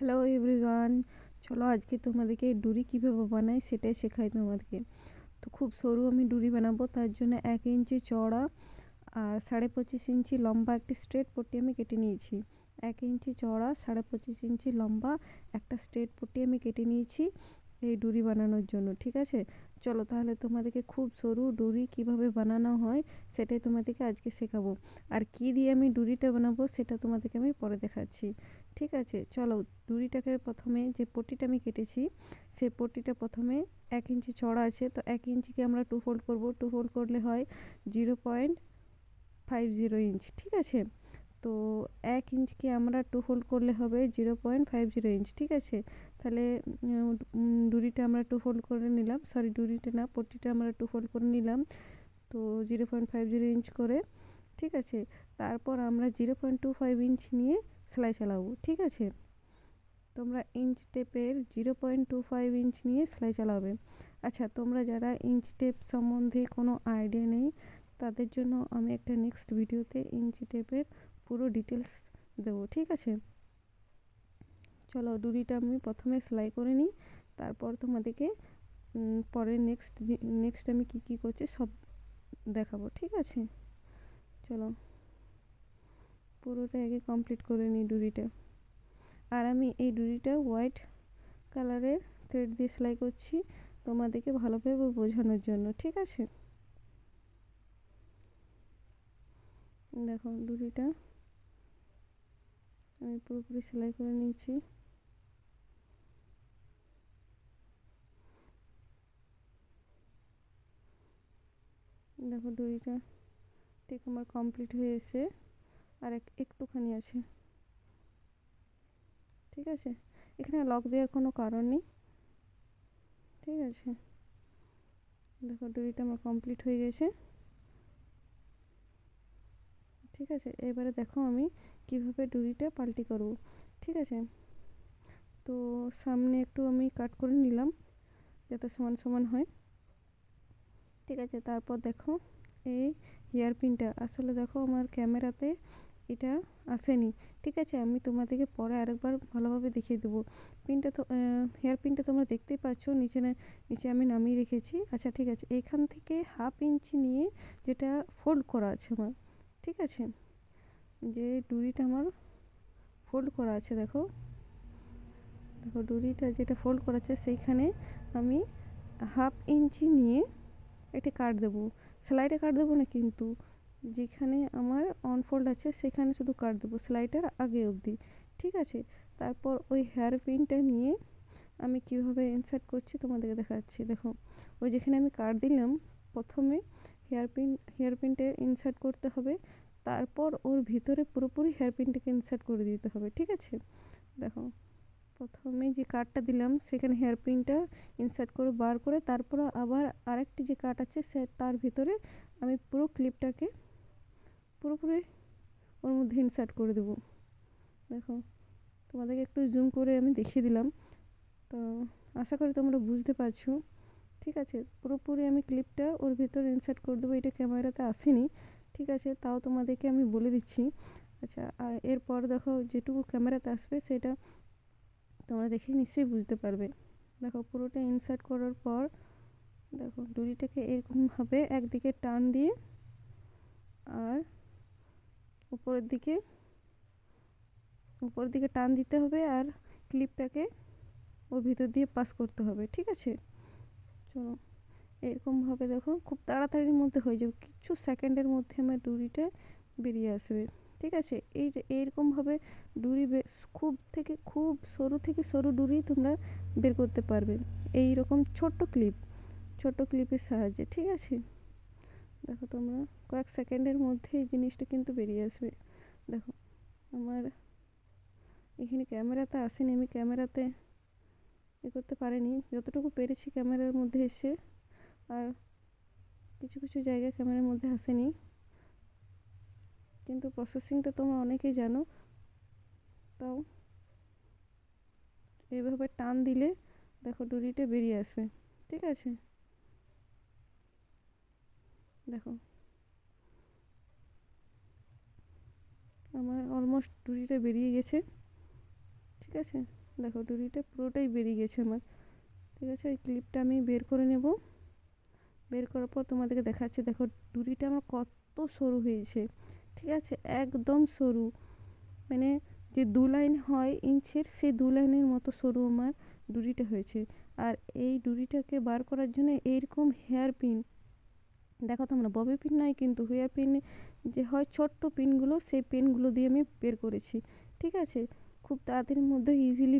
Hello everyone, চলো আজকে তোমাদেরকে ডুরি কীভাবে বানাই সেটাই শেখাই তোমাদেরকে। তো খুব সরু আমি ডুরি বানাবো, তার জন্য 1 ইঞ্চি চওড়া আর 25.5 ইঞ্চি লম্বা একটি স্ট্রেট পট্টি আমি কেটে নিয়েছি। 1 ইঞ্চি চওড়া 25.5 ইঞ্চি লম্বা একটা স্ট্রেট পট্টি আমি কেটে নিয়েছি এই ডুরি বানানোর জন্য। ঠিক আছে, চলো তাহলে তোমাদেরকে খুব সরু ডুরি কিভাবে বানানো হয় সেটাই তোমাদেরকে আজকে শেখাবো। আর কি দিয়ে আমি ডুরিটা বানাবো সেটা তোমাদেরকে আমি পরে দেখাচ্ছি। ঠিক আছে, চলো ডুরিটাকে প্রথমে যে পট্টিটা আমি কেটেছি সেই পট্টিটা প্রথমে 1 ইঞ্চি চওড়া আছে, তো 1 ইঞ্চিকে আমরা 2 ফোল্ড করব। 2 ফোল্ড করলে হয় 0.50 ইঞ্চ। ঠিক আছে, তো 1 ইঞ্চকে আমরা 2 ফোল্ড করলে হবে 0.50 ইঞ্চ। ঠিক আছে, তাহলে ডুরিটা আমরা 2 ফোল্ড করে নিলাম, সরি ডুরিটা না, পট্টিটা আমরা 2 ফোল্ড করে নিলাম, তো 0.50 ইঞ্চ করে। ঠিক আছে, তারপর আমরা 0.25 ইঞ্চ নিয়ে সেলাই চালাবো। ঠিক আছে, তোমরা ইঞ্চ টেপের 0.25 ইঞ্চ নিয়ে সেলাই চালাবে। আচ্ছা, তোমরা যারা ইঞ্চ টেপ সম্বন্ধে কোনো আইডিয়া নেই তাদের জন্য আমি একটা নেক্সট ভিডিওতে ইঞ্চ টেপের পুরো ডিটেলস দেবো। ঠিক আছে, চলো ডুরিটা আমি প্রথমে সেলাই করে নিই, তারপর তোমাদেরকে পরে নেক্সট আমি কি করছি সব দেখাবো। ঠিক আছে, চলো পুরোটা আগে কমপ্লিট করে নিই ডুরিটা। আর আমি এই ডুরিটা হোয়াইট কালারের থ্রেড দিয়ে সেলাই করছি তোমাদেরকে ভালোভাবে বোঝানোর জন্য। ঠিক আছে, দেখো ডুরিটা আমি পুরোপুরি সেলাই করে নিয়েছি। দেখো ডুরিটা ঠিক আমার কমপ্লিট হয়ে এসে আর একটুখানি আছে। ঠিক আছে, এখানে লক দেওয়ার কোনো কারণ নেই। ঠিক আছে, দেখো ডুরিটা আমার কমপ্লিট হয়ে গেছে। ঠিক আছে, এবারে দেখো আমি কিভাবে ডুরিটা পাল্টি করব। ঠিক আছে, তো সামনে একটু আমি কাট করে নিলাম যাতে সমান সমান হয়। ঠিক আছে, তারপর দেখো এই হেয়ার পিনটা, আসলে দেখো আমার ক্যামেরাতে এটা আসেনি। ঠিক আছে, আমি তোমাদেরকে পরে আরেকবার ভালোভাবে দেখিয়ে দেবো। পিনটা তো হেয়ার পিনটা তোমরা দেখতেই পাচ্ছ, নিচে আমি নামিয়ে রেখেছি। আচ্ছা ঠিক আছে, এইখান থেকে 1/2 ইঞ্চি নিয়ে যেটা ফোল্ড করা আছে আমার। ঠিক আছে, যে ডুরিটা আমার ফোল্ড করা আছে, দেখো দেখো ডুরিটা যেটা ফোল্ড করা আছে সেইখানে আমি 1/2 ইঞ্চি নিয়ে একটি কাট দেবো। সেলাইটা কাট দেবো না কিন্তু, যেখানে আমার অনফোল্ড আছে সেখানে শুধু কাট দেবো সেলাইটার আগে অবধি। ঠিক আছে, তারপর ওই হেয়ার পিনটা নিয়ে আমি কিভাবে ইনসার্ট করছি তোমাদেরকে দেখাচ্ছি। দেখো ওই যেখানে আমি কাট দিলাম প্রথমে হেয়ার পিনটা ইনসার্ট করতে হবে, তারপর ওর ভিতরে পুরোপুরি হেয়ার পিনটাকে ইনসার্ট করে দিতে হবে। ঠিক আছে, দেখো প্রথমে যে কাটটা দিলাম সেখানে হেয়ার পিনটা ইনসার্ট করে বার করে তারপর আবার আরেকটি যে কাট আছে সে তার ভিতরে আমি পুরো ক্লিপটাকে পুরোপুরি ওর মধ্যে ইনসার্ট করে দেবো। দেখো তোমাদেরকে একটু জুম করে আমি দেখিয়ে দিলাম, তো আশা করি তোমরা বুঝতে পারছো। ঠিক আছে, পুরোপুরি আমি ক্লিপটা ওর ভিতরে ইনসার্ট করে দেবো। এটা ক্যামেরাতে আসেনি, ঠিক আছে, তাও তোমাদেরকে আমি বলে দিচ্ছি। আচ্ছা, এরপর দেখো যেটুকু ক্যামেরাতে আসবে সেটা তোমরা দেখে নিশ্চয়ই বুঝতে পারবে। দেখো পুরোটা ইনসার্ট করার পর দেখো ডুরিটাকে এরকমভাবে একদিকে টান দিয়ে আর উপরের দিকে টান দিতে হবে আর ক্লিপটাকে ওর ভিতর দিয়ে পাস করতে হবে। ঠিক আছে, চলো এরকমভাবে দেখো খুব তাড়াতাড়ির মধ্যে হয়ে যাবে, কিছু সেকেন্ডের মধ্যে আমার ডুরিটা বেরিয়ে আসবে। ঠিক আছে, এইরকমভাবে ডুরি খুব সরু থেকে সরু ডুরি তোমরা বের করতে পারবে এই রকম ছোট্ট ক্লিপের সাহায্যে। ঠিক আছে, দেখো তোমরা কয়েক সেকেন্ডের মধ্যে এই জিনিসটা কিন্তু বেরিয়ে আসবে। দেখো আমার এখানে ক্যামেরাতে আসেনি, আমি ক্যামেরাতে করতে পারিনি, যতটুকু পেরেছি ক্যামেরার মধ্যে এসে, আর কিছু জায়গায় ক্যামেরার মধ্যে আসেনি, কিন্তু প্রসেসিংটা তোমরা অনেকেই জানো। তাও এইভাবে টান দিলে দেখো ডুরিটা বেরিয়ে আসবে। ঠিক আছে, দেখো আমার অলমোস্ট ডুরিটা বেরিয়ে গেছে। ঠিক আছে, দেখো ডুরিটা পুরোটাই বেরিয়ে গেছে আমার। ঠিক আছে, ওই ক্লিপটা আমি বের করে নেব। বের করার পর তোমাদেরকে দেখাচ্ছি। দেখো ডুরিটা আমার কত সরু হয়েছে। ঠিক আছে, একদম সরু, মানে যে 2 লাইন হয় ইঞ্চের, সেই 2 লাইনের মতো সরু আমার ডুরিটা হয়েছে। আর এই ডুরিটাকে বার করার জন্য এইরকম হেয়ার পিন, দেখো তোমরা, ববি পিন নয় কিন্তু হেয়ার পিন যে হয় ছোট্ট পিনগুলো, সেই পিনগুলো দিয়ে আমি বের করেছি। ঠিক আছে, খুব তাড়াতাড়ির মধ্যে ইজিলি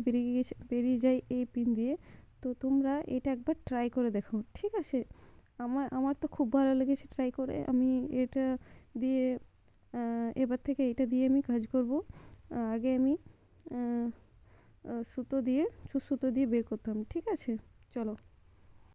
বেরিয়ে যায় এই পিন দিয়ে। তো তোমরা এটা একবার ট্রাই করে দেখো। ঠিক আছে, আমার তো খুব ভালো লেগেছে ট্রাই করে। আমি এটা দিয়ে এবার থেকে এটা দিয়ে আমি কাজ করব। আগে আমি সুতো দিয়ে বের করতাম। ঠিক আছে, চলো।